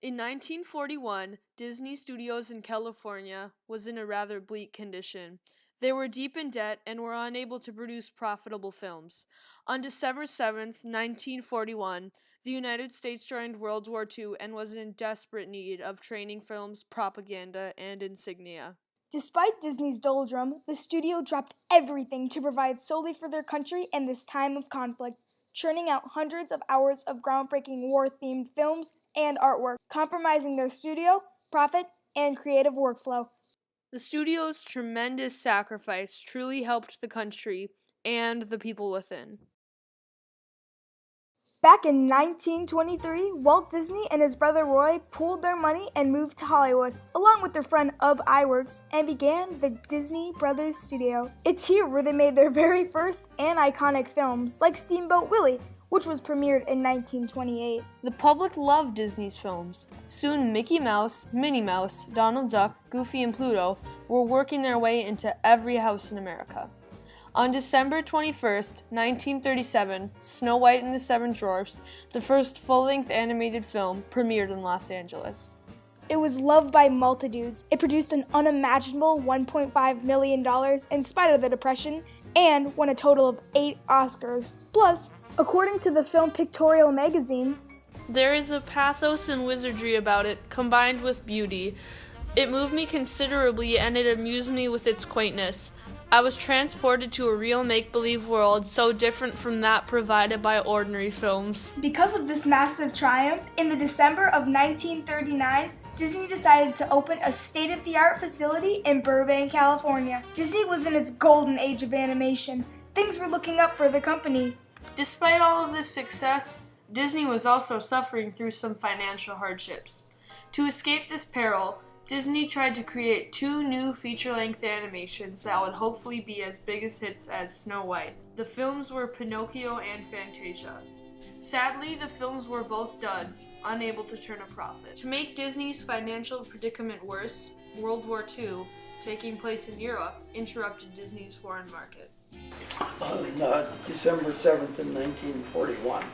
In 1941, Disney Studios in California was in a rather bleak condition. They were deep in debt and were unable to produce profitable films. On December 7th, 1941, the United States joined World War II and was in desperate need of training films, propaganda, and insignia. Despite Disney's doldrum, the studio dropped everything to provide solely for their country in this time of conflict, churning out hundreds of hours of groundbreaking war-themed films and artwork, compromising their studio, profit, and creative workflow. The studio's tremendous sacrifice truly helped the country and the people within. Back in 1923, Walt Disney and his brother Roy pooled their money and moved to Hollywood, along with their friend Ub Iwerks, and began the Disney Brothers Studio. It's here where they made their very first and iconic films, like Steamboat Willie, which was premiered in 1928. The public loved Disney's films. Soon Mickey Mouse, Minnie Mouse, Donald Duck, Goofy, and Pluto were working their way into every house in America. On December 21st, 1937, Snow White and the Seven Dwarfs, the first full-length animated film, premiered in Los Angeles. It was loved by multitudes. It produced an unimaginable $1.5 million in spite of the Depression and won a total of 8 Oscars. Plus, according to the Film Pictorial magazine, there is a pathos and wizardry about it, combined with beauty. It moved me considerably and it amused me with its quaintness. I was transported to a real make-believe world so different from that provided by ordinary films. Because of this massive triumph, in the December of 1939, Disney decided to open a state-of-the-art facility in Burbank, California. Disney was in its golden age of animation. Things were looking up for the company. Despite all of this success, Disney was also suffering through some financial hardships. To escape this peril, Disney tried to create 2 new feature-length animations that would hopefully be as big as hits as Snow White. The films were Pinocchio and Fantasia. Sadly, the films were both duds, unable to turn a profit. To make Disney's financial predicament worse, World War II, taking place in Europe, interrupted Disney's foreign market. On December 7th in 1941.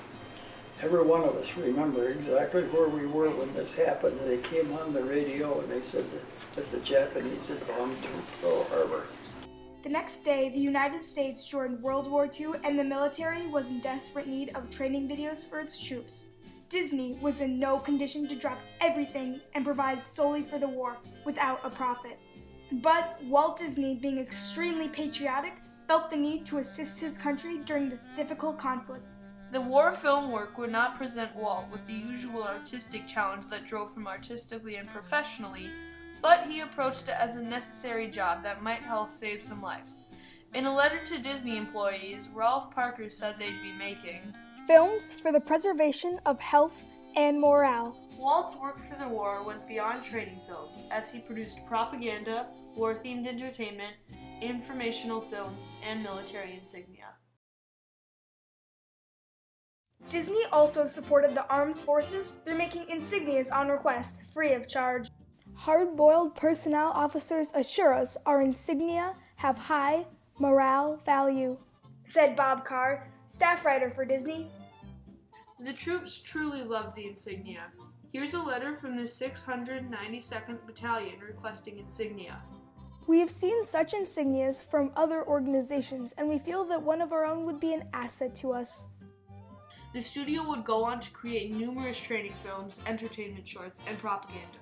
Every one of us remember exactly where we were when this happened. They came on the radio and they said that the Japanese had bombed Pearl Harbor. The next day, the United States joined World War II and the military was in desperate need of training videos for its troops. Disney was in no condition to drop everything and provide solely for the war without a profit. But Walt Disney, being extremely patriotic, felt the need to assist his country during this difficult conflict. The war film work would not present Walt with the usual artistic challenge that drove him artistically and professionally, but he approached it as a necessary job that might help save some lives. In a letter to Disney employees, Ralph Parker said they'd be making films for the preservation of health and morale. Walt's work for the war went beyond training films, as he produced propaganda, war-themed entertainment, informational films, and military insignia. Disney also supported the armed forces through making insignias on request, free of charge. Hard-boiled personnel officers assure us our insignia have high morale value, said Bob Carr, staff writer for Disney. The troops truly loved the insignia. Here's a letter from the 692nd Battalion requesting insignia. We have seen such insignias from other organizations, and we feel that one of our own would be an asset to us. The studio would go on to create numerous training films, entertainment shorts, and propaganda.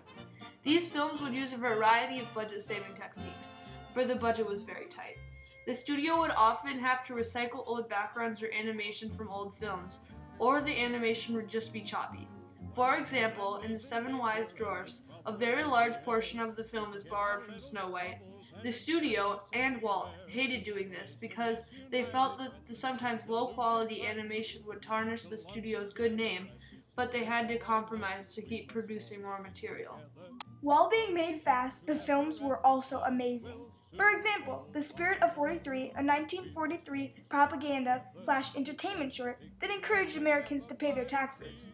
These films would use a variety of budget-saving techniques, for the budget was very tight. The studio would often have to recycle old backgrounds or animation from old films, or the animation would just be choppy. For example, in The Seven Wise Dwarfs, a very large portion of the film is borrowed from Snow White. The studio, and Walt, hated doing this because they felt that the sometimes low-quality animation would tarnish the studio's good name, but they had to compromise to keep producing more material. While being made fast, the films were also amazing. For example, The Spirit of 43, a 1943 propaganda/entertainment short that encouraged Americans to pay their taxes.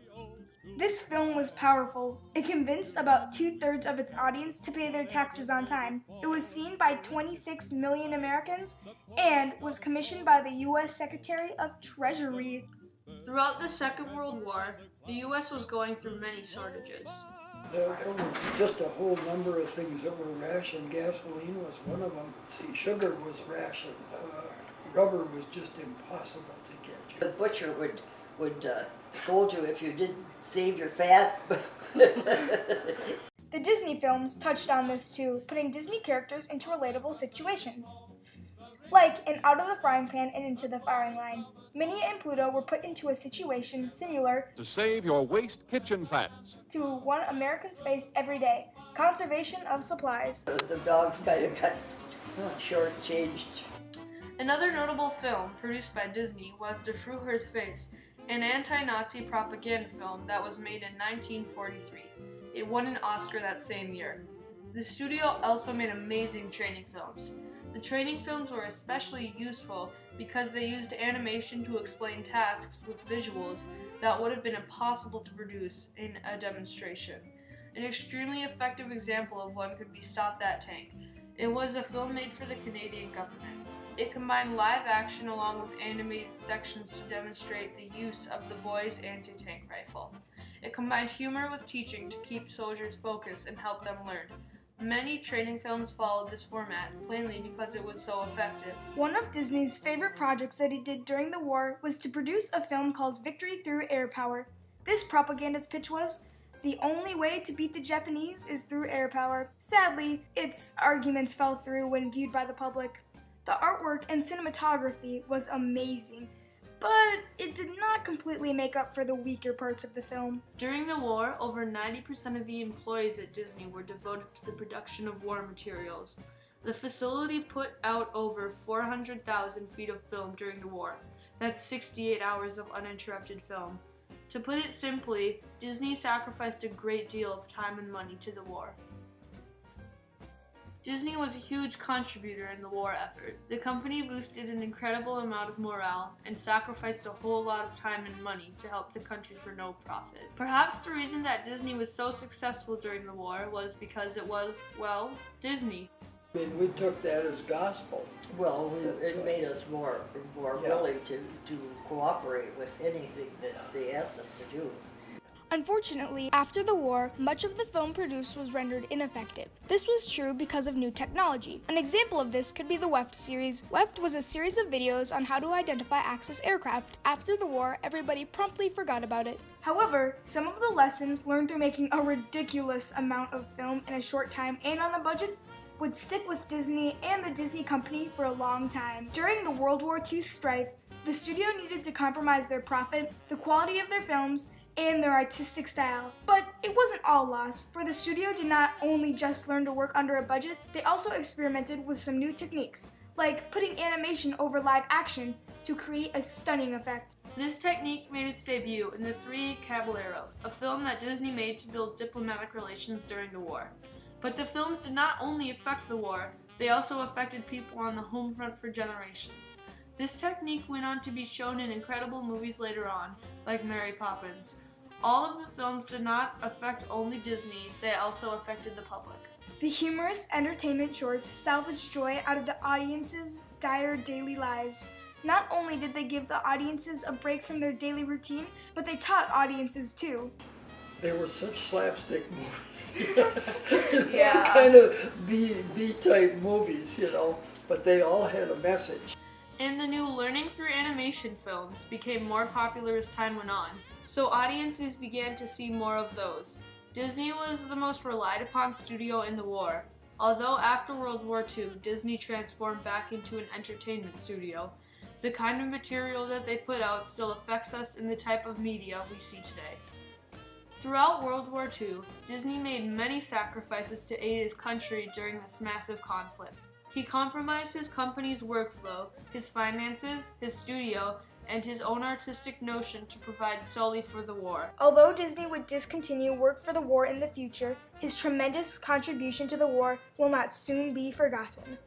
This film was powerful. It convinced about 2/3 of its audience to pay their taxes on time. It was seen by 26 million Americans and was commissioned by the U.S. Secretary of Treasury. Throughout the Second World War, the U.S. was going through many shortages. There was just a whole number of things that were rationed. Gasoline was one of them. See, sugar was rationed. Rubber was just impossible to get. The butcher would scold you if you didn't save your fat. The Disney films touched on this too, putting Disney characters into relatable situations. Like in Out of the Frying Pan and Into the Firing Line, Minnie and Pluto were put into a situation similar to save your waste kitchen fats to one Americans face every day, conservation of supplies. The dogs kind of got shortchanged. Another notable film produced by Disney was *De Fruher's Face*, an anti-Nazi propaganda film that was made in 1943. It won an Oscar that same year. The studio also made amazing training films. The training films were especially useful because they used animation to explain tasks with visuals that would have been impossible to produce in a demonstration. An extremely effective example of one could be Stop That Tank. It was a film made for the Canadian government. It combined live action along with animated sections to demonstrate the use of the boy's anti-tank rifle. It combined humor with teaching to keep soldiers focused and help them learn. Many training films followed this format, plainly because it was so effective. One of Disney's favorite projects that he did during the war was to produce a film called Victory Through Air Power. This propagandist pitch was, the only way to beat the Japanese is through air power. Sadly, its arguments fell through when viewed by the public. The artwork and cinematography was amazing, but it did not completely make up for the weaker parts of the film. During the war, over 90% of the employees at Disney were devoted to the production of war materials. The facility put out over 400,000 feet of film during the war. That's 68 hours of uninterrupted film. To put it simply, Disney sacrificed a great deal of time and money to the war. Disney was a huge contributor in the war effort. The company boosted an incredible amount of morale and sacrificed a whole lot of time and money to help the country for no profit. Perhaps the reason that Disney was so successful during the war was because it was, well, Disney. I mean, we took that as gospel. Well, it made us more willing to cooperate with anything that they asked us to do. Unfortunately, after the war, much of the film produced was rendered ineffective. This was true because of new technology. An example of this could be the WEFT series. WEFT was a series of videos on how to identify Axis aircraft. After the war, everybody promptly forgot about it. However, some of the lessons learned through making a ridiculous amount of film in a short time and on a budget would stick with Disney and the Disney company for a long time. During the World War II strife, the studio needed to compromise their profit, the quality of their films, and their artistic style. But it wasn't all lost, for the studio did not only just learn to work under a budget, they also experimented with some new techniques, like putting animation over live action to create a stunning effect. This technique made its debut in The Three Caballeros, a film that Disney made to build diplomatic relations during the war. But the films did not only affect the war, they also affected people on the home front for generations. This technique went on to be shown in incredible movies later on, like Mary Poppins. All of the films did not affect only Disney, they also affected the public. The humorous entertainment shorts salvaged joy out of the audience's dire daily lives. Not only did they give the audiences a break from their daily routine, but they taught audiences too. They were such slapstick movies. Yeah. Kind of B-type movies, you know, but they all had a message. And the new learning through animation films became more popular as time went on, so audiences began to see more of those. Disney was the most relied upon studio in the war. Although after World War II, Disney transformed back into an entertainment studio, the kind of material that they put out still affects us in the type of media we see today. Throughout World War II, Disney made many sacrifices to aid his country during this massive conflict. He compromised his company's workflow, his finances, his studio, and his own artistic notion to provide solely for the war. Although Disney would discontinue work for the war in the future, his tremendous contribution to the war will not soon be forgotten.